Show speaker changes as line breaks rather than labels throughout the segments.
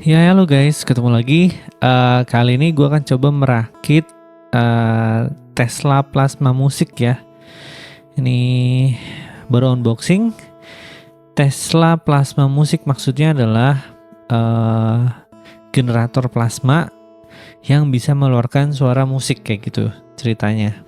Ya, halo guys, ketemu lagi. Kali ini gue akan coba merakit Tesla Plasma Musik ya. Ini baru unboxing. Tesla Plasma Musik maksudnya adalah uh, generator plasma yang bisa mengeluarkan suara musik kayak gitu ceritanya.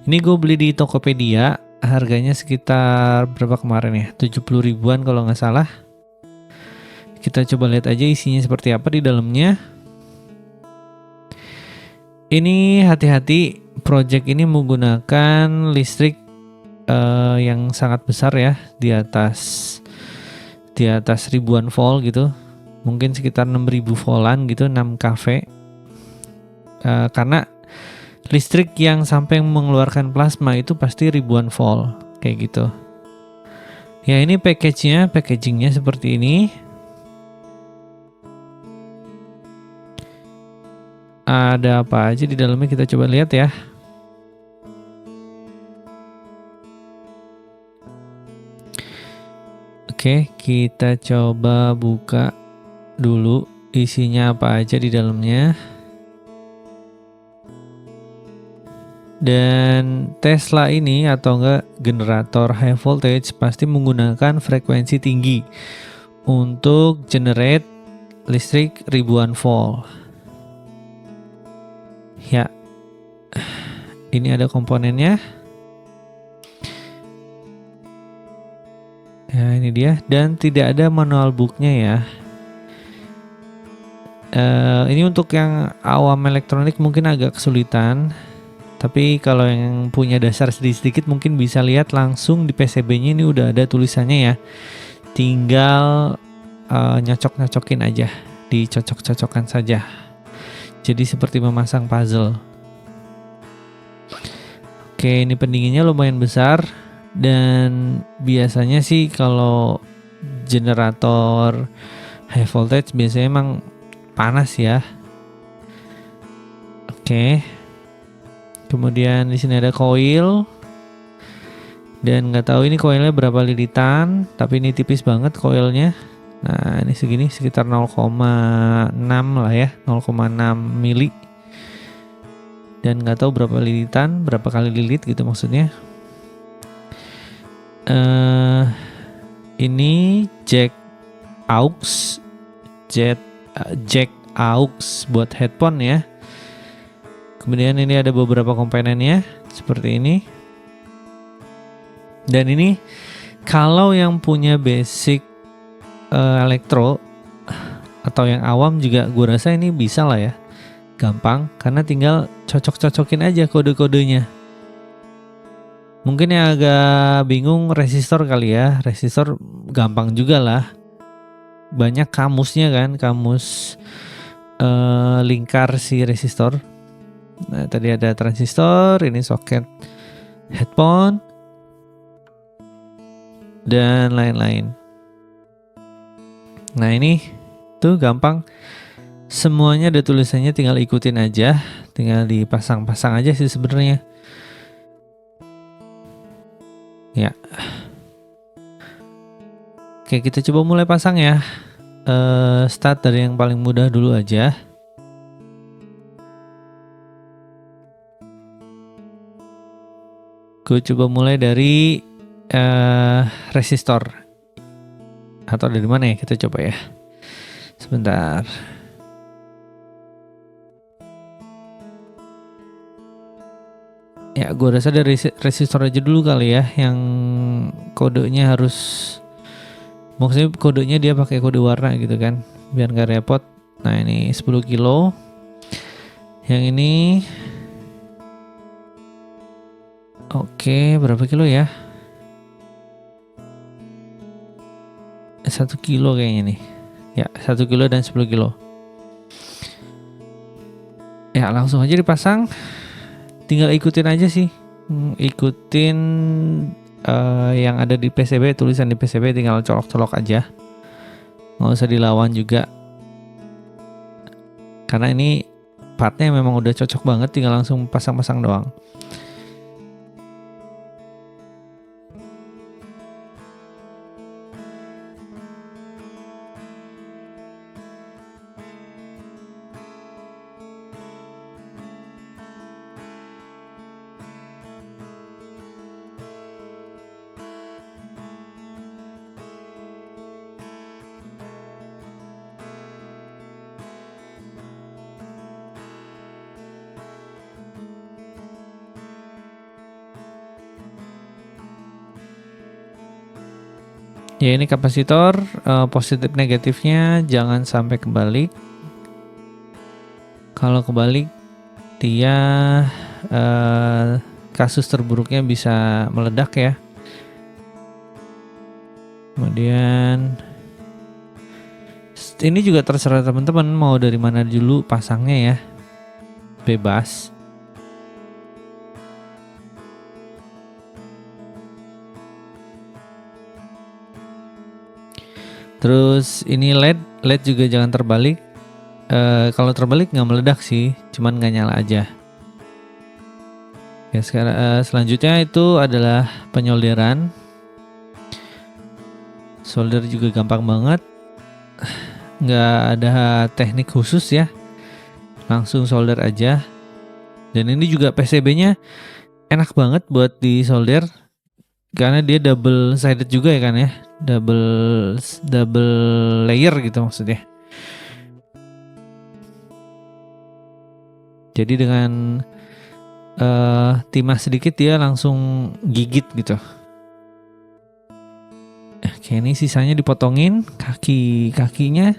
Ini gue beli di Tokopedia, harganya sekitar berapa kemarin ya? 70 ribuan kalau nggak salah. Kita coba lihat aja isinya seperti apa di dalamnya. Ini hati-hati, project ini menggunakan listrik yang sangat besar ya, di atas ribuan volt gitu, mungkin sekitar 6000 voltan gitu, 6 kV. Karena listrik yang sampai mengeluarkan plasma itu pasti ribuan volt kayak gitu. Ya, ini packagingnya seperti ini. Ada apa aja di dalamnya, kita coba lihat ya. Oke, kita coba buka dulu isinya apa aja di dalamnya. Dan Tesla ini atau enggak generator high voltage pasti menggunakan frekuensi tinggi untuk generate listrik ribuan volt. Ya, ini ada komponennya. Ya, ini dia, dan tidak ada manual booknya ya. Ini untuk yang awam elektronik mungkin agak kesulitan, tapi kalau yang punya dasar sedikit-sedikit mungkin bisa lihat langsung di PCB-nya ini udah ada tulisannya ya. Tinggal nyocok-nyocokin aja, dicocok-cocokkan saja. Jadi seperti memasang puzzle. Oke, ini pendinginnya lumayan besar, dan biasanya sih kalau generator high voltage biasanya emang panas ya. Oke. Kemudian di sini ada coil. Dan nggak tahu ini coilnya berapa lilitan, tapi ini tipis banget coilnya. Nah, ini segini, sekitar 0,6 lah ya, 0,6 mili. Dan nggak tahu berapa lilitan, berapa kali lilit gitu maksudnya. Ini jack aux, jack aux buat headphone ya. Kemudian ini ada beberapa komponennya seperti ini. Dan ini kalau yang punya basic elektro atau yang awam juga gue rasa ini bisa lah ya, gampang, karena tinggal cocok-cocokin aja kode-kodenya. Mungkin yang agak bingung resistor kali ya, resistor gampang juga lah, banyak kamusnya kan, kamus lingkar si resistor. Nah, tadi ada transistor, ini soket headphone, dan lain-lain. Nah, ini tuh gampang, semuanya ada tulisannya, tinggal ikutin aja, tinggal dipasang-pasang aja sih sebenarnya. Ya. Oke, kita coba mulai pasang ya. Start dari yang paling mudah dulu aja. Gue coba mulai dari resistor. Atau dari mana ya, kita coba ya. Sebentar. Ya, gue rasa dari resistor aja dulu kali ya, yang kodenya harus, maksudnya kodenya dia pakai kode warna gitu kan, biar gak repot. Nah, ini 10 kilo. Yang ini oke, berapa kilo ya? 1 kilo kayaknya nih. Ya, 1 kilo dan 10 kilo. Ya, langsung aja dipasang. Tinggal ikutin aja sih. Ikutin yang ada di PCB, tulisan di PCB tinggal colok-colok aja. Nggak usah dilawan juga. Karena ini partnya memang udah cocok banget, tinggal langsung pasang-pasang doang. Ya ini kapasitor, positif negatifnya jangan sampai kebalik. Kalau kebalik dia kasus terburuknya bisa meledak ya. Kemudian ini juga terserah teman-teman mau dari mana dulu pasangnya ya, bebas. Terus ini LED juga jangan terbalik. Kalau terbalik nggak meledak sih, cuman nggak nyala aja. Ya sekarang selanjutnya itu adalah penyolderan. Solder juga gampang banget, nggak ada teknik khusus ya, langsung solder aja. Dan ini juga PCB-nya enak banget buat di solder karena dia double sided juga ya kan ya, double layer gitu maksudnya. Jadi dengan timah sedikit dia langsung gigit gitu. Oke, ini sisanya dipotongin kakinya.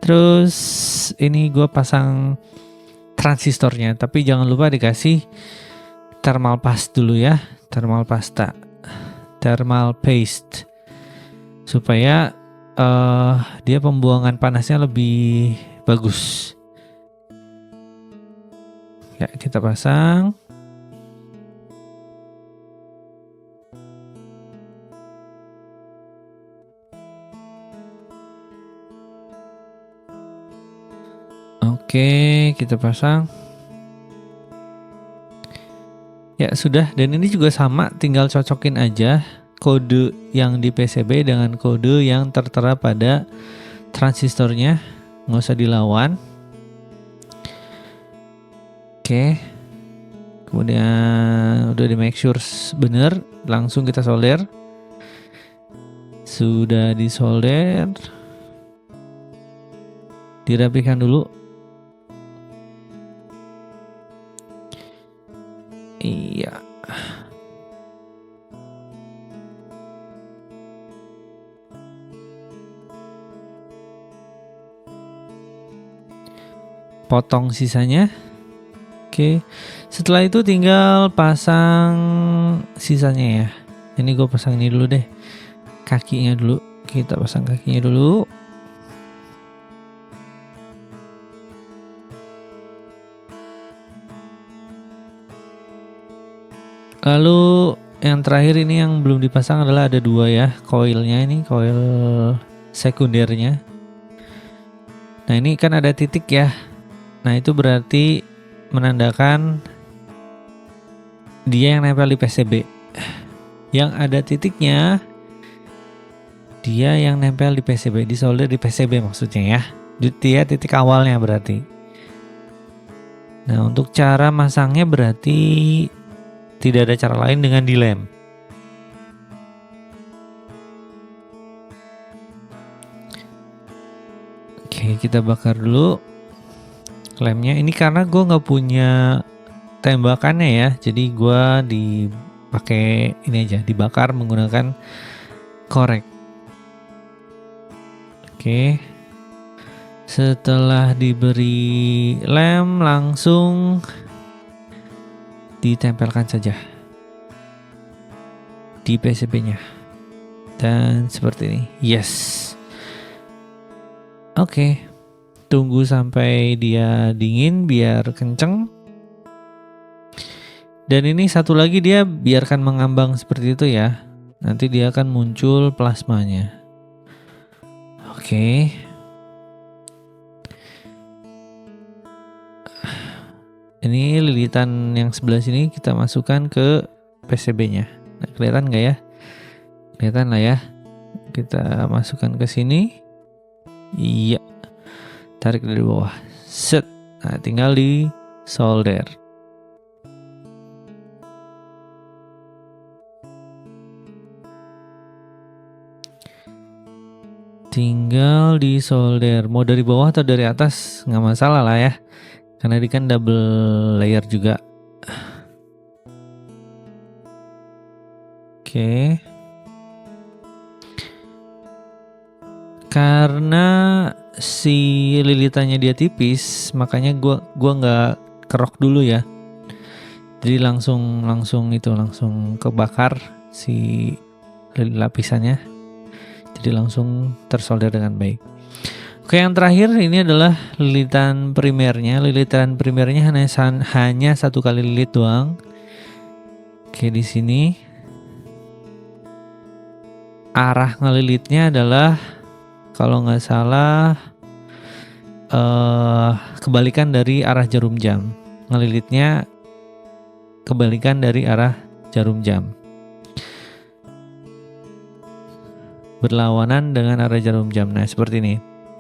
Terus ini gue pasang transistornya, tapi jangan lupa dikasih thermal paste dulu ya, thermal paste supaya dia pembuangan panasnya lebih bagus. Ya, kita pasang. Oke, kita pasang. Ya sudah, dan ini juga sama, tinggal cocokin aja kode yang di PCB dengan kode yang tertera pada transistornya, nggak usah dilawan. Oke, kemudian udah di make sure bener, langsung kita solder. Sudah disolder, dirapikan dulu. Iya. Potong sisanya. Oke. Setelah itu tinggal pasang sisanya ya. Ini gue pasang ini dulu deh. Kakinya dulu. Kita pasang kakinya dulu. Lalu yang terakhir ini yang belum dipasang adalah ada dua ya, koilnya ini, koil sekundernya. Nah ini kan ada titik ya. Nah itu berarti menandakan dia yang nempel di PCB. Yang ada titiknya dia yang nempel di PCB, disolder di PCB maksudnya ya. Dia titik awalnya berarti. Nah untuk cara masangnya berarti tidak ada cara lain dengan dilem. Oke, kita bakar dulu lemnya. Ini karena gue nggak punya tembakannya ya, jadi gue dipakai ini aja, dibakar menggunakan korek. Oke, setelah diberi lem langsung ditempelkan saja di PCB-nya dan seperti ini. Yes. Oke. Tunggu sampai dia dingin biar kenceng. Dan ini satu lagi dia biarkan mengambang seperti itu ya. Nanti dia akan muncul plasmanya. Oke. Ini lilitan yang sebelah sini kita masukkan ke PCB-nya. Nah, kelihatan nggak ya? Kelihatan lah ya. Kita masukkan ke sini. Iya. Tarik dari bawah. Set. Nah, tinggal di solder. Tinggal di solder. Mau dari bawah atau dari atas nggak masalah lah ya. Karena ini kan double layer juga. Oke. Karena si lilitannya dia tipis, makanya gua nggak kerok dulu ya. Jadi langsung kebakar si lapisannya. Jadi langsung tersolder dengan baik. Oke, yang terakhir ini adalah lilitan primernya. Lilitan primernya hanya satu kali lilit doang. Oke, di sini arah ngelilitnya adalah kalau nggak salah kebalikan dari arah jarum jam. Ngelilitnya kebalikan dari arah jarum jam. Berlawanan dengan arah jarum jam. Nah, seperti ini.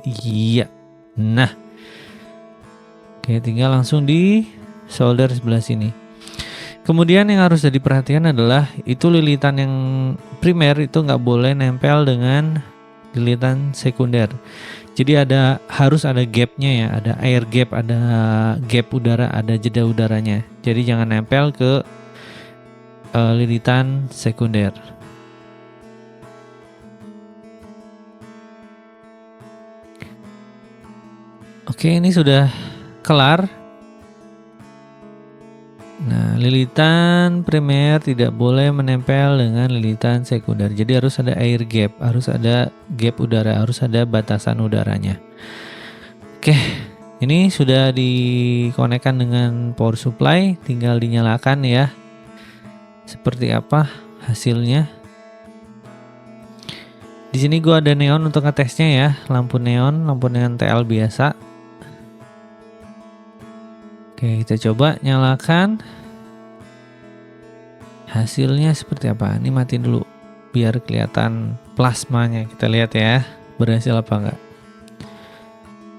Iya. Nah. Oke, tinggal langsung di solder sebelah sini. Kemudian yang harus jadi perhatian adalah itu lilitan yang primer itu nggak boleh nempel dengan lilitan sekunder. Jadi harus ada gapnya ya, ada air gap, ada gap udara, ada jeda udaranya. Jadi jangan nempel ke lilitan sekunder. Oke, ini sudah kelar. Nah, lilitan primer tidak boleh menempel dengan lilitan sekunder. Jadi harus ada air gap, harus ada gap udara, harus ada batasan udaranya. Oke, ini sudah dikonekkan dengan power supply, tinggal dinyalakan ya. Seperti apa hasilnya? Di sini gua ada neon untuk ngetesnya ya, lampu neon TL biasa. Oke, kita coba nyalakan. Hasilnya seperti apa? Ini matiin dulu biar kelihatan plasmanya. Kita lihat ya, berhasil apa enggak.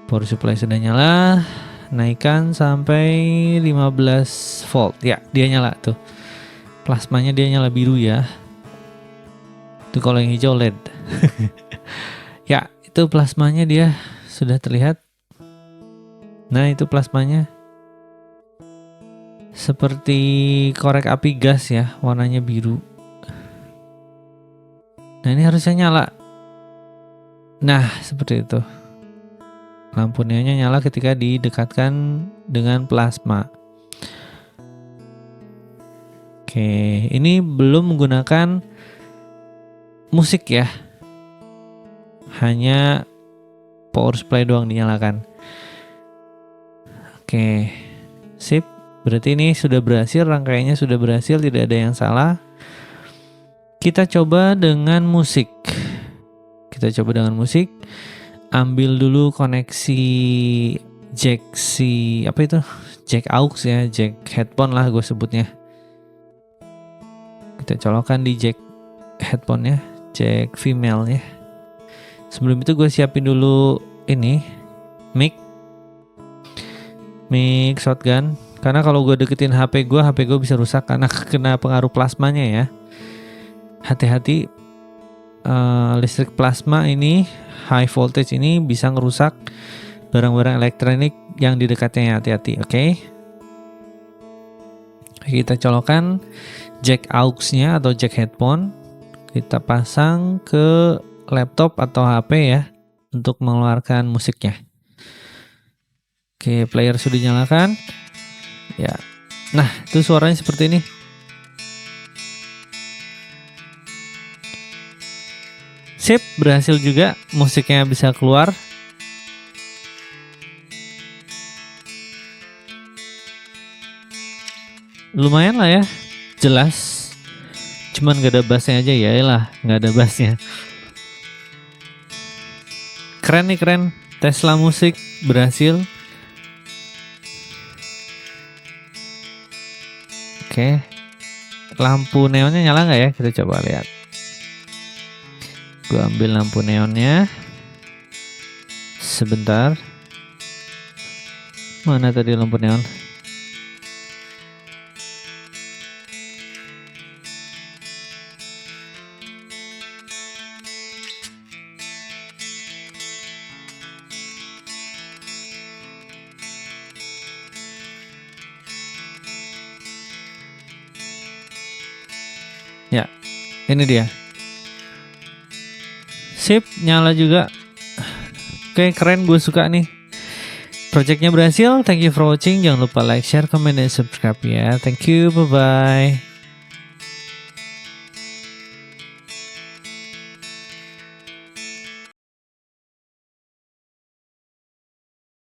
Power supply sudah nyala. Naikkan sampai 15 volt. Ya, dia nyala tuh. Plasmanya dia nyala biru ya. Itu kalau yang hijau LED. Ya, itu plasmanya dia sudah terlihat. Nah, itu plasmanya seperti korek api gas ya, warnanya biru. Nah, ini harusnya nyala. Nah, seperti itu. Lampu neonnya nyala ketika didekatkan dengan plasma. Oke, ini belum menggunakan musik ya. Hanya power supply doang dinyalakan. Oke, sip. Berarti ini sudah berhasil, rangkaiannya sudah berhasil, tidak ada yang salah. Kita coba dengan musik. Ambil dulu koneksi jack jack aux ya, jack headphone lah gue sebutnya. Kita colokkan di jack headphone ya, jack female ya. Sebelum itu gue siapin dulu ini mic shotgun. Karena kalau gue deketin HP gue bisa rusak karena kena pengaruh plasmanya ya. Hati-hati, listrik plasma ini, high voltage ini bisa ngerusak barang-barang elektronik yang di dekatnya ya, hati-hati, oke? Kita colokkan jack aux-nya atau jack headphone. Kita pasang ke laptop atau HP ya untuk mengeluarkan musiknya. Oke, player sudah dinyalakan. Ya, nah itu suaranya seperti ini. Sip, berhasil juga, musiknya bisa keluar. Lumayan lah ya, jelas. Cuman gak ada bassnya aja ya, lah gak ada bassnya. Keren nih, keren. Tesla musik berhasil. Oke, lampu neonnya nyala nggak ya? Kita coba lihat. Gue ambil lampu neonnya. Sebentar. Mana tadi lampu neon? Ya, Ini dia. Sip, nyala juga. Oke, keren, gue suka nih. Projectnya berhasil. Thank you for watching. Jangan lupa like, share, comment, dan subscribe ya. Thank you, bye-bye.